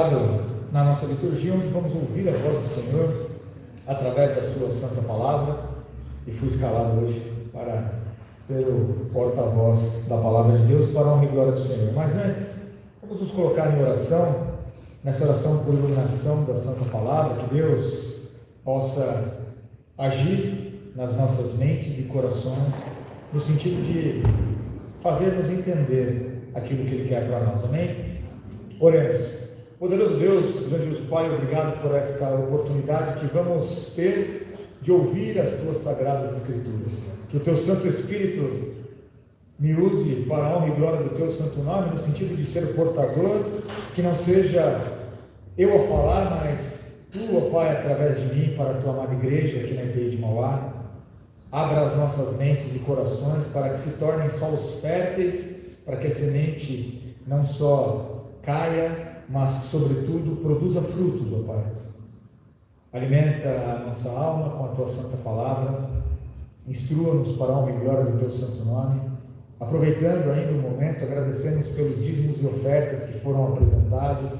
entrado na nossa liturgia, onde vamos ouvir a voz do Senhor através da sua santa palavra, e fui escalado hoje para ser o porta-voz da palavra de Deus para a honra e glória do Senhor. Mas antes, vamos nos colocar em oração, nessa oração por iluminação da santa palavra, que Deus possa agir nas nossas mentes e corações, no sentido de fazer-nos entender aquilo que Ele quer para nós. Amém? Oremos. Poderoso Deus, grandioso Pai, obrigado por esta oportunidade que vamos ter de ouvir as Tuas Sagradas Escrituras. Que o Teu Santo Espírito me use para a honra e glória do Teu Santo Nome, no sentido de ser o portador, que não seja eu a falar, mas Tu, ó Pai, através de mim, para a Tua amada igreja aqui na IPI de Mauá. Abra as nossas mentes e corações para que se tornem solos férteis, para que a semente não só caia, mas, sobretudo, produza frutos, ó Pai. Alimenta a nossa alma com a Tua Santa Palavra, instrua-nos para a honra e glória do Teu Santo Nome. Aproveitando ainda o momento, agradecemos pelos dízimos e ofertas que foram apresentados,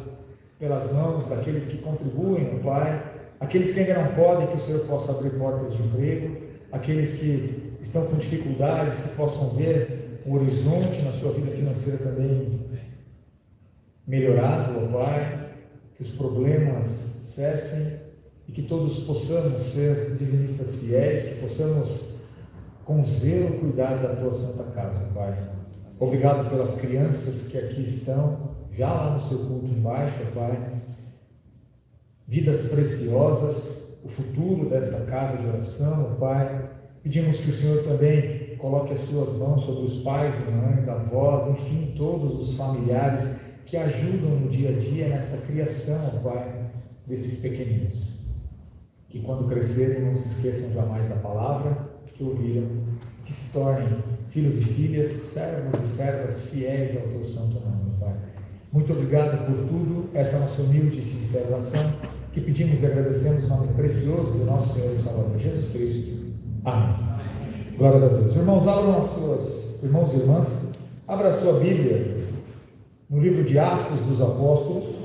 pelas mãos daqueles que contribuem, ó Pai, aqueles que ainda não podem, que o Senhor possa abrir portas de emprego, aqueles que estão com dificuldades, que possam ver o horizonte na sua vida financeira também melhorado, ó Pai, que os problemas cessem e que todos possamos ser dizimistas fiéis, que possamos com zelo cuidar da Tua Santa Casa, Pai. Obrigado pelas crianças que aqui estão, já lá no seu culto embaixo, Pai. Vidas preciosas, o futuro desta casa de oração, Pai. Pedimos que o Senhor também coloque as Suas mãos sobre os pais e mães, avós, enfim, todos os familiares que ajudam no dia a dia nesta criação, Pai, desses pequeninos. Que quando crescerem não se esqueçam jamais da palavra que ouviram, que se tornem filhos e filhas, servos e servas fiéis ao Teu santo nome, Pai. Muito obrigado por tudo, essa nossa humilde e sincera oração, que pedimos e agradecemos no nome precioso do nosso Senhor e Salvador Jesus Cristo. Amém. Glórias a Deus. Irmãos, irmãos e irmãs, abra a sua Bíblia no livro de Atos dos Apóstolos,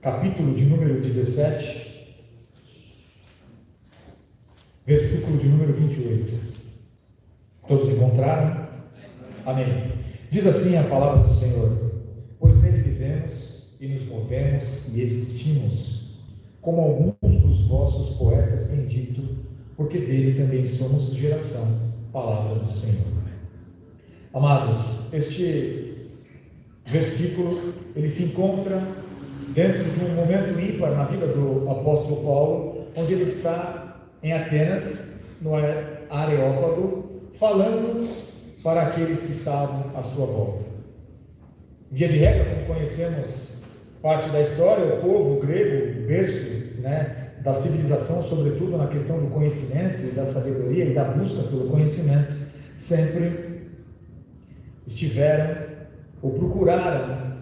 capítulo de número 17, versículo de número 28. Todos encontraram? Amém. Diz assim a palavra do Senhor: pois nele vivemos e nos movemos e existimos, como alguns dos vossos poetas têm dito, porque dele também somos geração. Palavras do Senhor. Amados, este versículo, ele se encontra dentro de um momento ímpar na vida do apóstolo Paulo, onde ele está em Atenas, no Areópago, falando para aqueles que estavam à sua volta. Via de regra, como conhecemos parte da história, o povo grego, o berço, da civilização, sobretudo na questão do conhecimento e da sabedoria e da busca pelo conhecimento, sempre estiveram ou procuraram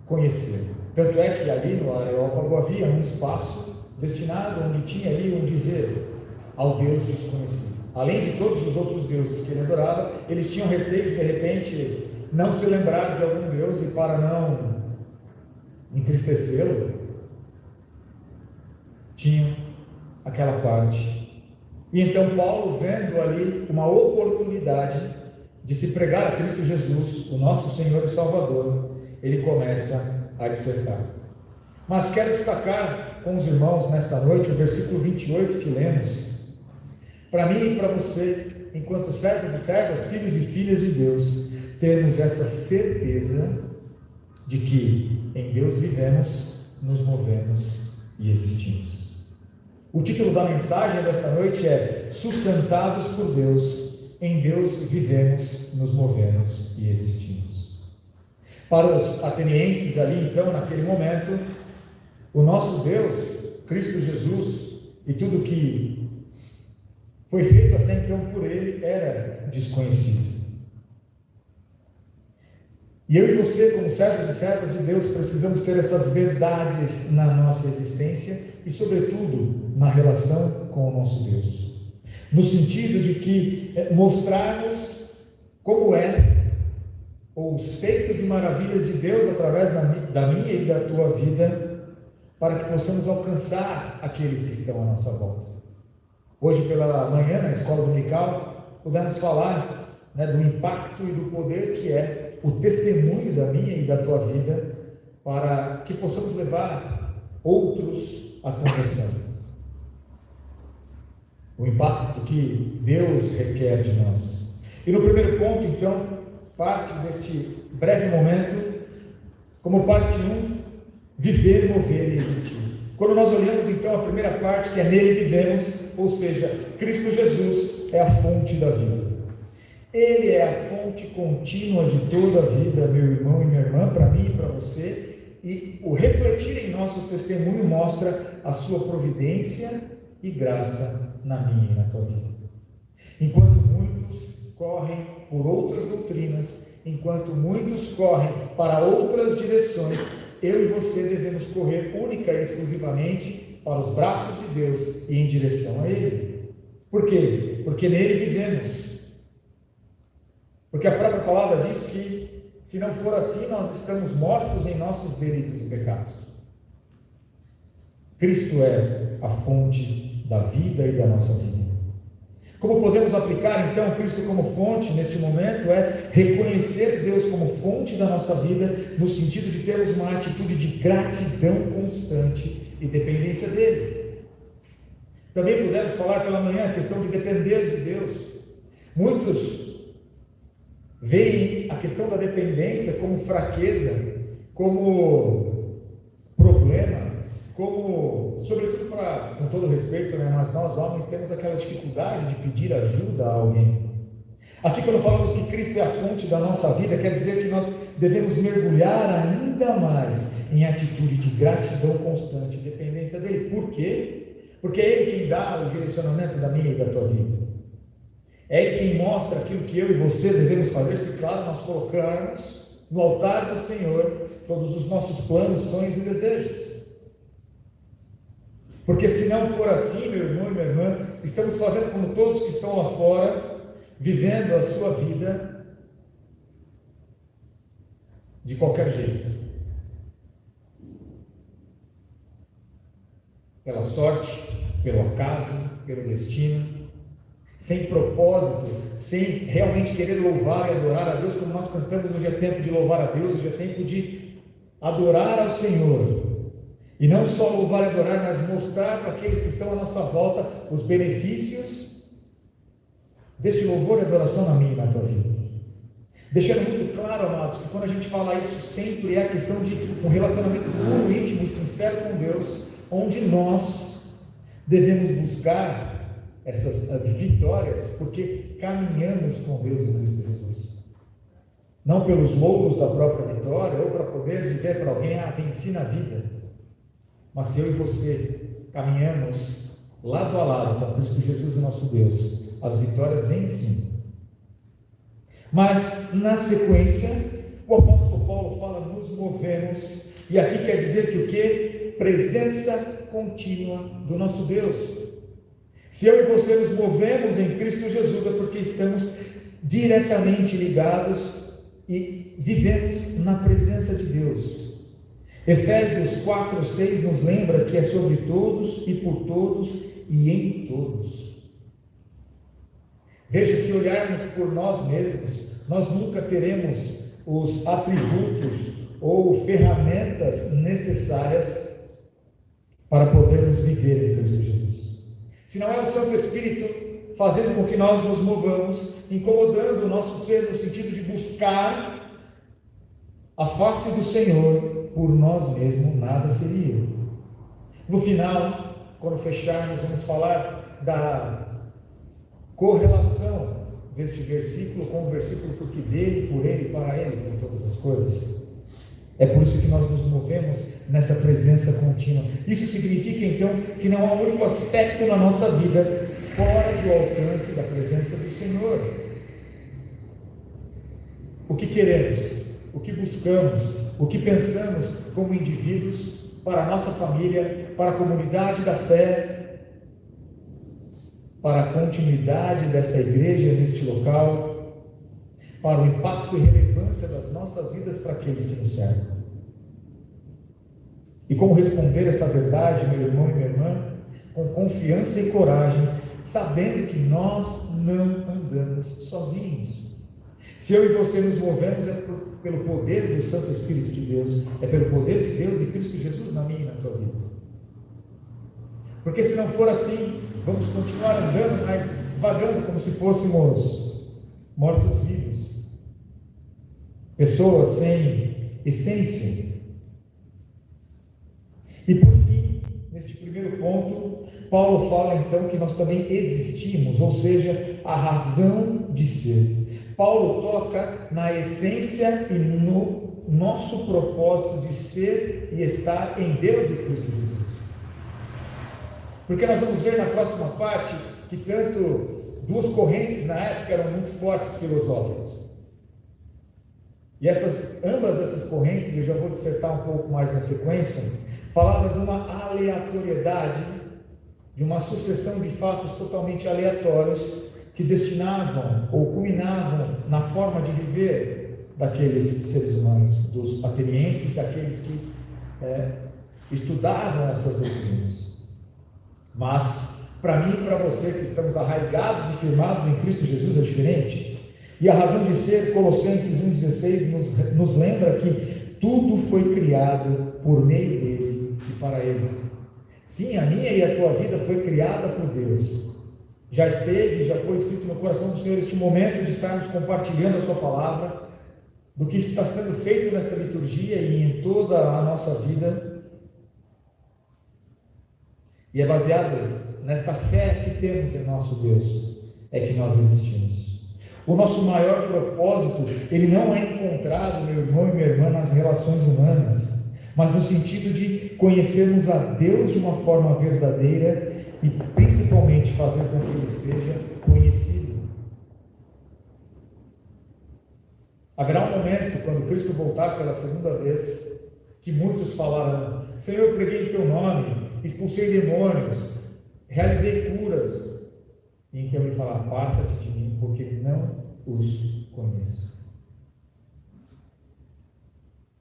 conhecer. Tanto é que ali no Areópago havia um espaço destinado, onde tinha ali um dizer ao Deus desconhecido. Além de todos os outros deuses que ele adorava, eles tinham receio de repente não se lembrar de algum Deus, e para não entristecê-lo, tinham aquela parte. E então Paulo, vendo ali uma oportunidade de se pregar a Cristo Jesus, o nosso Senhor e Salvador, ele começa a dissertar. Mas quero destacar com os irmãos nesta noite o versículo 28 que lemos. Para mim e para você, enquanto servos e servas, filhos e filhas de Deus, temos essa certeza de que em Deus vivemos, nos movemos e existimos. O título da mensagem desta noite é Sustentados por Deus, em Deus vivemos, nos movemos e existimos. Para os atenienses ali, então, naquele momento, o nosso Deus, Cristo Jesus, e tudo que foi feito até então por Ele, era desconhecido. E eu e você, como servos e servas de Deus, precisamos ter essas verdades na nossa existência e, sobretudo, na relação com o nosso Deus. No sentido de que mostrarmos como é ou os feitos e maravilhas de Deus através da minha e da tua vida, para que possamos alcançar aqueles que estão à nossa volta. Hoje pela manhã, na escola dominical, pudemos falar, do impacto e do poder que é o testemunho da minha e da tua vida, para que possamos levar outros à conversão. O impacto que Deus requer de nós. E no primeiro ponto, então, parte deste breve momento, como parte 1, viver, mover e existir. Quando nós olhamos então a primeira parte, que é nele vivemos, ou seja, Cristo Jesus é a fonte da vida. Ele é a fonte contínua de toda a vida, meu irmão e minha irmã, para mim e para você, e o refletir em nosso testemunho mostra a sua providência e graça na minha e na tua vida. Enquanto muitos correm por outras doutrinas, enquanto muitos correm para outras direções, eu e você devemos correr única e exclusivamente para os braços de Deus e em direção a Ele. Por quê? Porque nele vivemos. Porque a própria palavra diz que, se não for assim, nós estamos mortos em nossos delitos e pecados. Cristo é a fonte da vida e da nossa vida. Como podemos aplicar então Cristo como fonte neste momento? É reconhecer Deus como fonte da nossa vida, no sentido de termos uma atitude de gratidão constante e dependência dele. Também pudemos falar pela manhã a questão de depender de Deus. Muitos veem a questão da dependência como fraqueza, como problema, como, sobretudo com todo respeito, mas nós homens temos aquela dificuldade de pedir ajuda a alguém. Aqui quando falamos que Cristo é a fonte da nossa vida, quer dizer que nós devemos mergulhar ainda mais em atitude de gratidão constante, dependência dele. Por quê? Porque é Ele quem dá o direcionamento da minha e da tua vida. É Ele quem mostra aquilo que eu e você devemos fazer, se claro nós colocarmos no altar do Senhor todos os nossos planos, sonhos e desejos. Porque se não for assim, meu irmão e minha irmã, estamos fazendo como todos que estão lá fora, vivendo a sua vida de qualquer jeito. Pela sorte, pelo acaso, pelo destino, sem propósito, sem realmente querer louvar e adorar a Deus, como nós cantamos, hoje é tempo de louvar a Deus, hoje é tempo de adorar ao Senhor. E não só louvar e adorar, mas mostrar para aqueles que estão à nossa volta os benefícios deste louvor e adoração na minha e na tua vida. Deixando muito claro, amados, que quando a gente fala isso, sempre é a questão de um relacionamento puro, íntimo e sincero com Deus, onde nós devemos buscar essas vitórias, porque caminhamos com Deus em Cristo Jesus. Não pelos louros da própria vitória, ou para poder dizer para alguém, venci na vida. Mas se eu e você caminhamos lado a lado com Cristo Jesus, o nosso Deus, as vitórias vêm sim. Mas, na sequência, o apóstolo Paulo fala, nos movemos, e aqui quer dizer que o quê? Presença contínua do nosso Deus. Se eu e você nos movemos em Cristo Jesus, é porque estamos diretamente ligados e vivemos na presença de Deus. Efésios 4:6 nos lembra que é sobre todos e por todos e em todos. Veja, se olharmos por nós mesmos, nós nunca teremos os atributos ou ferramentas necessárias para podermos viver em Cristo Jesus. Se não é o Santo Espírito fazendo com que nós nos movamos, incomodando o nosso ser no sentido de buscar a face do Senhor, por nós mesmos nada seria. No final, quando fecharmos, vamos falar da correlação deste versículo com o versículo, porque dele, por ele, para ele são todas as coisas. É por isso que nós nos movemos nessa presença contínua. Isso significa então que não há um único aspecto na nossa vida fora do alcance da presença do Senhor. O que queremos, o que buscamos, o que pensamos como indivíduos, para a nossa família, para a comunidade da fé, para a continuidade desta igreja neste local, para o impacto e relevância das nossas vidas para aqueles que nos cercam. E como responder essa verdade, meu irmão e minha irmã, com confiança e coragem, sabendo que nós não andamos sozinhos. Se eu e você nos movemos é pelo poder do Santo Espírito de Deus, é pelo poder de Deus e Cristo Jesus na minha e na tua vida. Porque se não for assim, vamos continuar andando, mas vagando como se fôssemos mortos-vivos, pessoas sem essência. E por fim, neste primeiro ponto, Paulo fala então que nós também existimos, ou seja, a razão de ser. Paulo toca na essência e no nosso propósito de ser e estar em Deus e Cristo Jesus. Porque nós vamos ver na próxima parte que tanto duas correntes na época eram muito fortes filosóficas. E ambas essas correntes, eu já vou dissertar um pouco mais na sequência, falavam de uma aleatoriedade, de uma sucessão de fatos totalmente aleatórios que destinavam ou culminavam na forma de viver daqueles seres humanos, dos atenienses, daqueles que estudavam essas doutrinas. Mas, para mim e para você que estamos arraigados e firmados em Cristo Jesus, é diferente. E a razão de ser, Colossenses 1,16 nos lembra que tudo foi criado por meio dele e para ele. Sim, a minha e a tua vida foi criada por Deus. Já foi escrito no coração do Senhor este momento de estarmos compartilhando a sua palavra, do que está sendo feito nesta liturgia e em toda a nossa vida. E é baseado nesta fé que temos em nosso Deus, é que nós existimos. O nosso maior propósito, ele não é encontrado, meu irmão e minha irmã, nas relações humanas, mas no sentido de conhecermos a Deus de uma forma verdadeira e principalmente fazer com que ele seja conhecido. Haverá um momento, quando Cristo voltar pela segunda vez, que muitos falarão: Senhor, eu preguei em teu nome, expulsei demônios, realizei curas. E então ele falar: aparta-te de mim, porque não os conheço.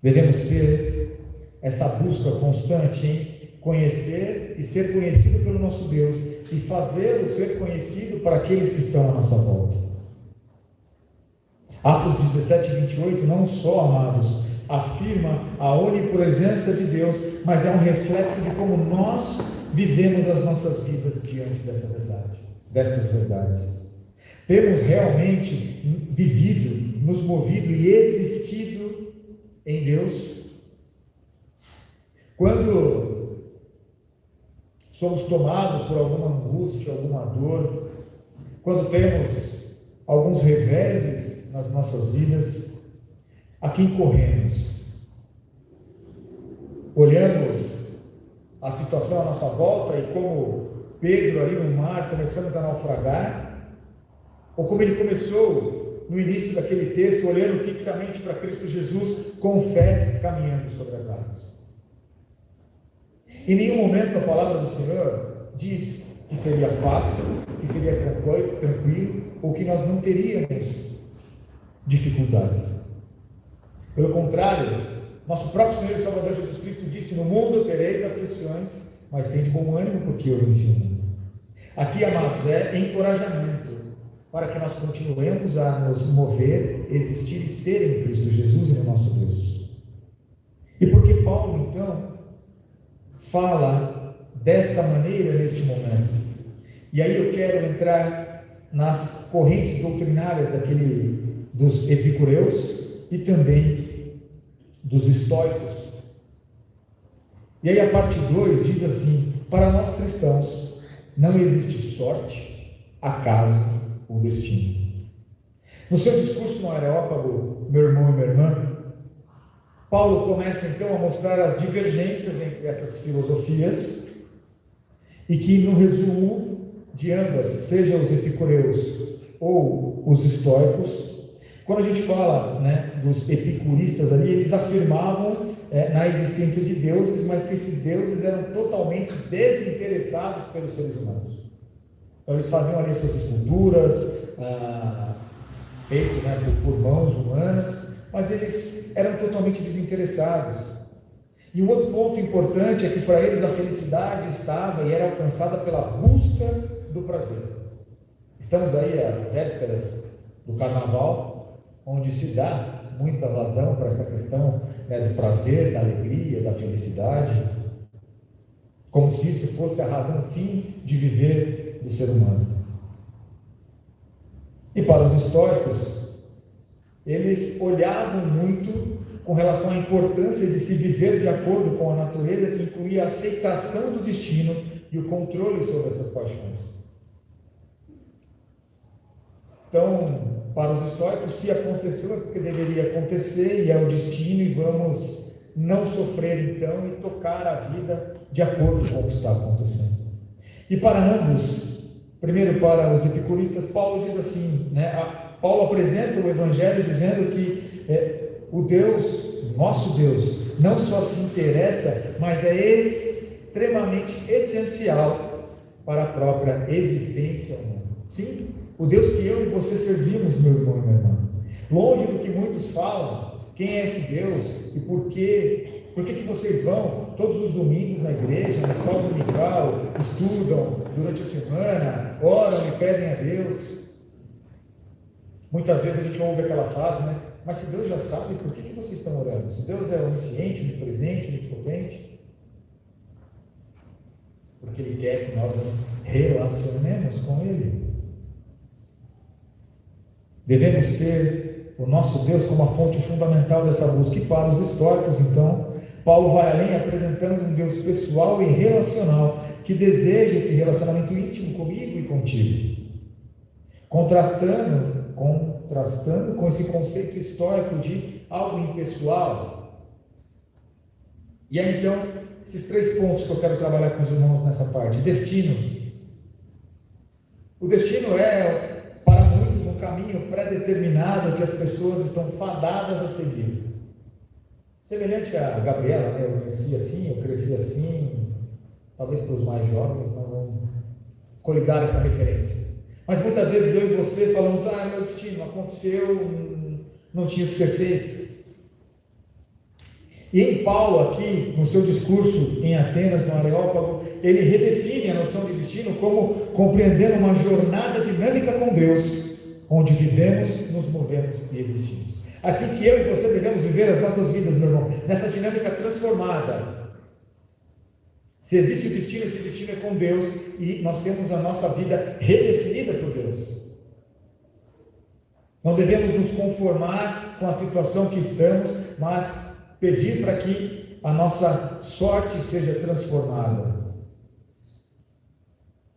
Devemos ter essa busca constante em conhecer e ser conhecido pelo nosso Deus e fazê-lo ser conhecido para aqueles que estão à nossa volta. Atos 17 e 28 não só, amados, afirma a onipresença de Deus, mas é um reflexo de como nós vivemos as nossas vidas diante dessas verdades. Temos realmente vivido, nos movido e existido em Deus. Quando somos tomados por alguma angústia, alguma dor, quando temos alguns reveses nas nossas vidas, a quem corremos? Olhamos a situação à nossa volta e, como Pedro ali no mar, começamos a naufragar? Ou como ele começou no início daquele texto, olhando fixamente para Cristo Jesus, com fé, caminhando sobre as águas? Em nenhum momento a palavra do Senhor diz que seria fácil, que seria tranquilo, ou que nós não teríamos dificuldades. Pelo contrário, nosso próprio Senhor e Salvador Jesus Cristo disse: no mundo tereis aflições, mas tende bom ânimo, porque eu venci o mundo. Aqui, amados, é encorajamento para que nós continuemos a nos mover, existir e ser em Cristo Jesus e no nosso Deus. E por que Paulo, então, fala desta maneira neste momento? E aí eu quero entrar nas correntes doutrinárias dos epicureus e também dos estoicos. E aí a parte 2 diz assim: para nós cristãos não existe sorte, acaso ou destino. No seu discurso no Areópago, meu irmão e minha irmã, Paulo começa então a mostrar as divergências entre essas filosofias e que, no resumo de ambas, seja os epicureus ou os estoicos, quando a gente fala, dos epicuristas ali, eles afirmavam na existência de deuses, mas que esses deuses eram totalmente desinteressados pelos seres humanos. Então eles faziam ali suas esculturas, feito, né, por mãos humanas, mas eles eram totalmente desinteressados. E um outro ponto importante é que para eles a felicidade estava e era alcançada pela busca do prazer. Estamos aí às vésperas do carnaval, onde se dá muita vazão para essa questão, né, do prazer, da alegria, da felicidade, como se isso fosse a razão fim de viver do ser humano. E para os estoicos, eles olhavam muito com relação à importância de se viver de acordo com a natureza, que incluía a aceitação do destino e o controle sobre essas paixões. Então, para os estoicos, se aconteceu é porque deveria acontecer e é o destino, e vamos não sofrer então e tocar a vida de acordo com o que está acontecendo. E para ambos, primeiro para os epicuristas, Paulo diz assim, né? Paulo apresenta o Evangelho dizendo que o Deus, nosso Deus, não só se interessa, mas é extremamente essencial para a própria existência humana. Sim, o Deus que eu e você servimos, meu irmão e minha irmã. Longe do que muitos falam, quem é esse Deus e por quê? Por que vocês vão todos os domingos na igreja, na escola dominical, estudam durante a semana, oram e pedem a Deus? Muitas vezes a gente ouve aquela frase, né? Mas se Deus já sabe, por que vocês estão orando? Se Deus é onisciente, onipresente, onipotente, porque Ele quer que nós nos relacionemos com Ele. Devemos ter o nosso Deus como a fonte fundamental dessa busca. E para os estoicos, então, Paulo vai além, apresentando um Deus pessoal e relacional, que deseja esse relacionamento íntimo comigo e contigo, contrastando com esse conceito estoico de algo impessoal. E aí então, esses 3 pontos que eu quero trabalhar com os irmãos nessa parte. Destino. O destino é, para muitos, um caminho pré-determinado que as pessoas estão fadadas a seguir. Semelhante a Gabriela, né? Eu nasci assim, eu cresci assim. Talvez para os mais jovens não vão coligar essa referência. Mas muitas vezes eu e você falamos, meu destino aconteceu, não tinha o que ser feito. E em Paulo aqui, no seu discurso em Atenas, no Areópago, ele redefine a noção de destino como compreendendo uma jornada dinâmica com Deus, onde vivemos, nos movemos e existimos. Assim que eu e você devemos viver as nossas vidas, meu irmão, nessa dinâmica transformada. Se existe destino, esse destino é com Deus, e nós temos a nossa vida redefinida por Deus. Não devemos nos conformar com a situação que estamos, mas pedir para que a nossa sorte seja transformada.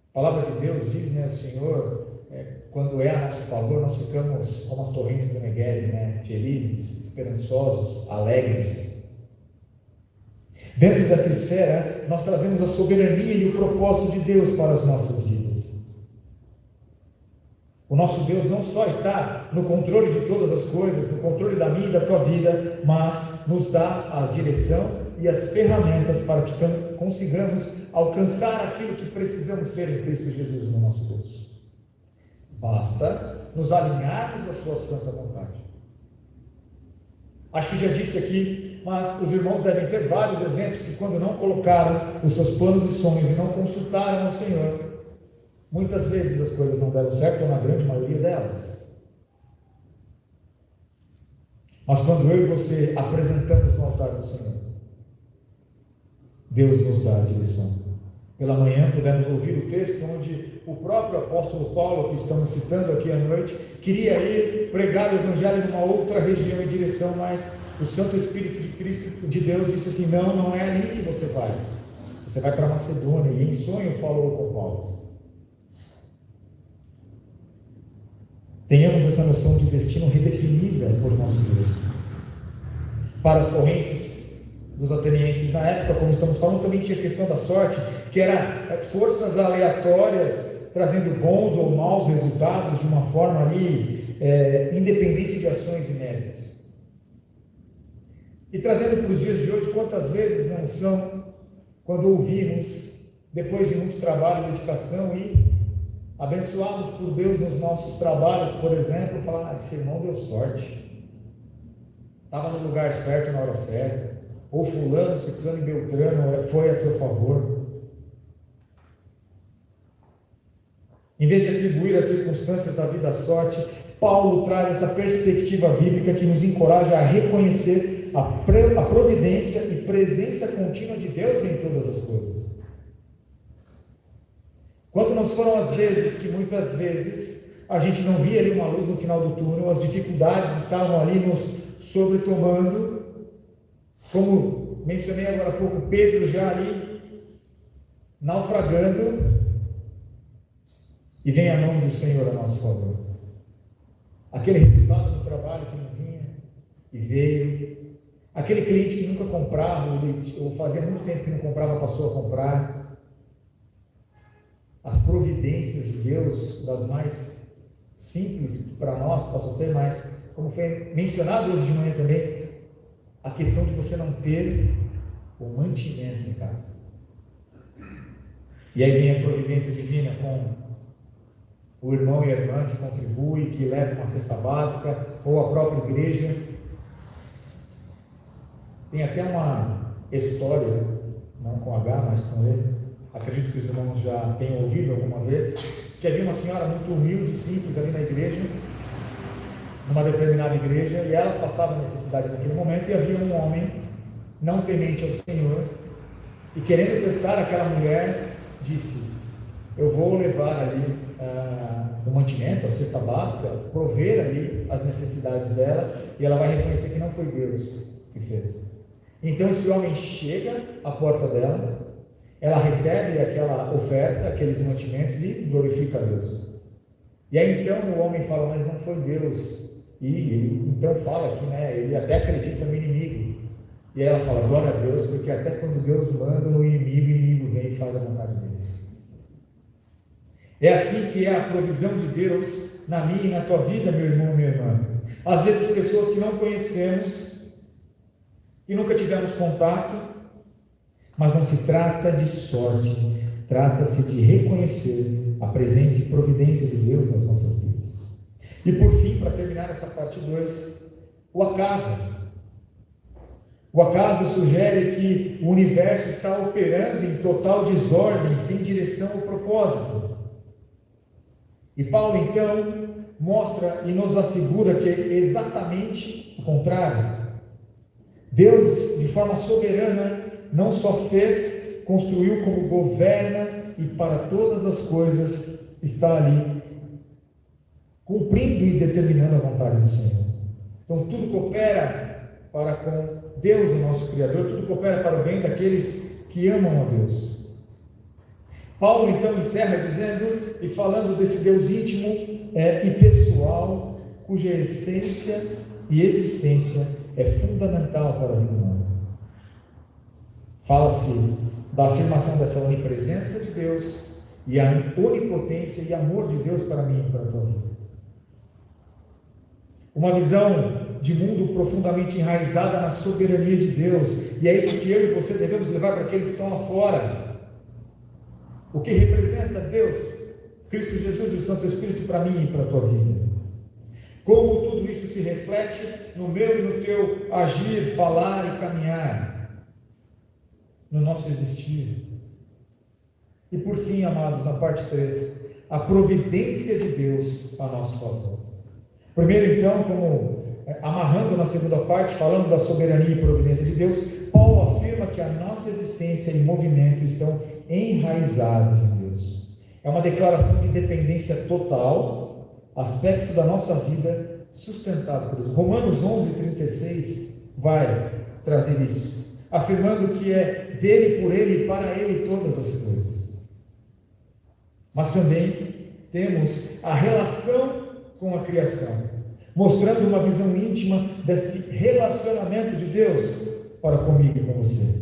A palavra de Deus diz, né, o Senhor, quando é a nosso favor, nós ficamos como as torrentes do Negev, né, felizes, esperançosos, alegres. Dentro dessa esfera, nós trazemos a soberania e o propósito de Deus para as nossas vidas. O nosso Deus não só está no controle de todas as coisas, no controle da minha e da tua vida, mas nos dá a direção e as ferramentas para que consigamos alcançar aquilo que precisamos ser em Cristo Jesus no nosso Deus. Basta nos alinharmos à sua santa vontade. Acho que já disse aqui, mas os irmãos devem ter vários exemplos que, quando não colocaram os seus planos e sonhos e não consultaram ao Senhor, muitas vezes as coisas não deram certo, ou na grande maioria delas. Mas quando eu e você apresentamos no altar do Senhor, Deus nos dá a direção. Pela manhã pudemos ouvir o texto onde o próprio apóstolo Paulo, que estamos citando aqui à noite, queria ir pregar o Evangelho numa outra região em direção, mas o Santo Espírito de Cristo, de Deus, disse assim: não é ali que você vai. Você vai para Macedônia. E em sonho falou com Paulo. Tenhamos essa noção de destino redefinida por nosso Deus. Para as correntes dos atenienses na época, como estamos falando, também tinha a questão da sorte, que era forças aleatórias trazendo bons ou maus resultados de uma forma ali independente de ações e méritos. E trazendo para os dias de hoje, quantas vezes não são, quando ouvimos, depois de muito trabalho e dedicação, e abençoados por Deus nos nossos trabalhos, por exemplo, falar, esse irmão deu sorte, estava no lugar certo na hora certa, ou fulano, ciclano e beltrano foi a seu favor. Em vez de atribuir as circunstâncias da vida à sorte, Paulo traz essa perspectiva bíblica que nos encoraja a reconhecer a providência e presença contínua de Deus em todas as coisas. Quanto não foram as vezes que muitas vezes a gente não via ali uma luz no final do túnel, as dificuldades estavam ali nos sobretomando, como mencionei agora há pouco, Pedro já ali naufragando, e vem a mão do Senhor a nosso favor. Aquele resultado do trabalho que não vinha e veio, aquele cliente que nunca comprava, ou fazia muito tempo que não comprava, passou a comprar. As providências de Deus, das mais simples para nós, possam ser mais, como foi mencionado hoje de manhã também, a questão de você não ter o mantimento em casa. E aí vem a providência divina com o irmão e a irmã que contribui, que leva uma cesta básica, ou a própria igreja. Tem até uma história, não com H, mas com E, acredito que os irmãos já tenham ouvido alguma vez, que havia uma senhora muito humilde e simples ali na igreja, numa determinada igreja, e ela passava necessidade naquele momento, e havia um homem não temente ao Senhor, e querendo testar aquela mulher, disse: eu vou levar ali o mantimento, a cesta básica, prover ali as necessidades dela, e ela vai reconhecer que não foi Deus que fez. Então esse homem chega à porta dela, ela recebe aquela oferta, aqueles mantimentos e glorifica a Deus. E aí então o homem fala, mas não foi Deus. E ele então fala que, ele até acredita no inimigo. E aí ela fala, glória a Deus, porque até quando Deus manda no inimigo, o inimigo vem e faz a vontade dele. É assim que é a provisão de Deus na minha e na tua vida, meu irmão, minha irmã. Às vezes pessoas que não conhecemos, que nunca tivemos contato, mas não se trata de sorte, trata-se de reconhecer a presença e providência de Deus nas nossas vidas. E por fim, para terminar essa parte 2, o acaso. O acaso sugere que o universo está operando em total desordem, sem direção ou propósito. E Paulo então mostra e nos assegura que é exatamente o contrário. Deus, de forma soberana, não só fez, construiu, como governa e para todas as coisas está ali, cumprindo e determinando a vontade do Senhor. Então tudo coopera para com Deus, o nosso Criador, tudo coopera para o bem daqueles que amam a Deus. Paulo então encerra dizendo e falando desse Deus íntimo e pessoal, cuja essência e existência é fundamental para a vida humana. Fala-se da afirmação dessa onipresença de Deus e a onipotência e amor de Deus para mim e para a tua vida. Uma visão de mundo profundamente enraizada na soberania de Deus, e é isso que eu e você devemos levar para aqueles que estão lá fora. O que representa Deus, Cristo Jesus e o Santo Espírito para mim e para a tua vida. Como tudo isso se reflete no meu e no teu agir, falar e caminhar, no nosso existir. E por fim, amados, na parte 3, a providência de Deus a nosso favor. Primeiro então, como amarrando na segunda parte, falando da soberania e providência de Deus, Paulo afirma que a nossa existência e movimento estão enraizados em Deus. É uma declaração de dependência total, aspecto da nossa vida sustentado por Deus. Romanos 11:36 vai trazer isso, afirmando que é dele, por ele e para ele todas as coisas. Mas também temos a relação com a criação, mostrando uma visão íntima desse relacionamento de Deus para comigo e com você.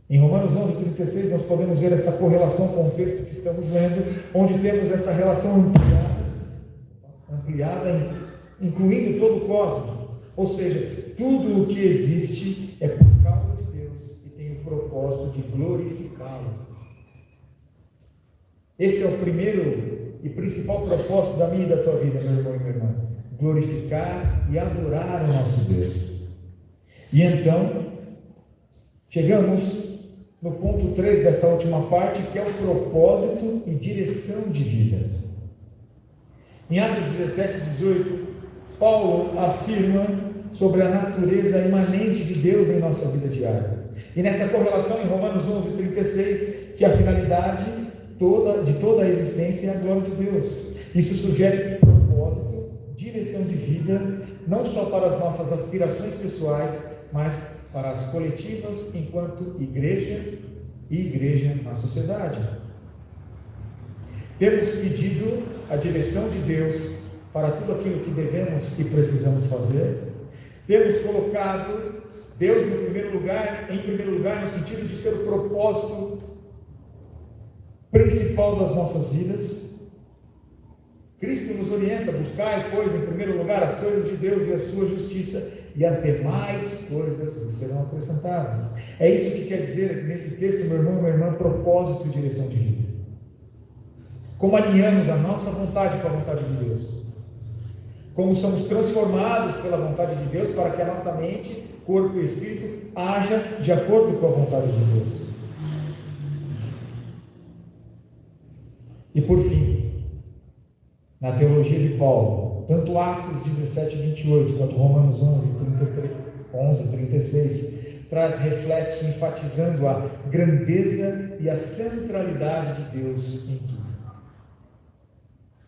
Em Romanos 11:36 nós podemos ver essa correlação com o texto que estamos lendo, onde temos essa relação ampliada, incluindo todo o cosmos, ou seja, tudo o que existe é por causa de Deus e tem o propósito de glorificá-lo. Esse é o primeiro e principal propósito da minha e da tua vida, meu irmão e minha irmã: glorificar e adorar o nosso Deus. E então, chegamos no ponto 3 dessa última parte, que é o propósito e direção de vida. Em Atos 17, 18, Paulo afirma sobre a natureza imanente de Deus em nossa vida diária. E nessa correlação, em Romanos 11, 36, que a finalidade de toda a existência é a glória de Deus. Isso sugere propósito, direção de vida, não só para as nossas aspirações pessoais, mas para as coletivas enquanto igreja e igreja na sociedade. Temos pedido a direção de Deus para tudo aquilo que devemos e precisamos fazer. Temos colocado Deus em primeiro lugar no sentido de ser o propósito principal das nossas vidas. Cristo nos orienta a buscar, pois, em primeiro lugar, as coisas de Deus e a sua justiça, e as demais coisas vos serão acrescentadas. É isso que quer dizer nesse texto, meu irmão e minha irmã, propósito e direção de vida. Como alinhamos a nossa vontade com a vontade de Deus. Como somos transformados pela vontade de Deus para que a nossa mente, corpo e espírito haja de acordo com a vontade de Deus. E por fim, na teologia de Paulo, tanto Atos 17, 28, quanto Romanos 11, 36, traz reflexo enfatizando a grandeza e a centralidade de Deus em tudo.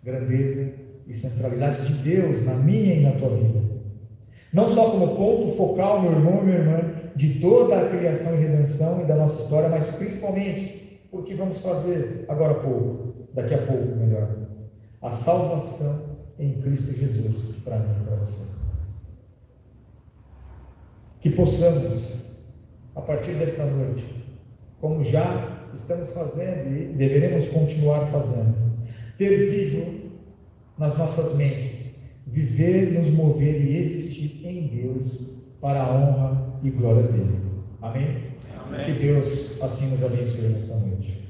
Grandeza e centralidade de Deus na minha e na tua vida. Não só como ponto focal, meu irmão e minha irmã, de toda a criação e redenção e da nossa história, mas principalmente o que vamos fazer daqui a pouco, melhor. A salvação em Cristo Jesus, para mim e para você. Que possamos, a partir desta noite, como já estamos fazendo e deveremos continuar fazendo, ter vivo nas nossas mentes, viver, nos mover e existir em Deus para a honra e glória dele. Amém? Amém. Que Deus assim nos abençoe nesta noite.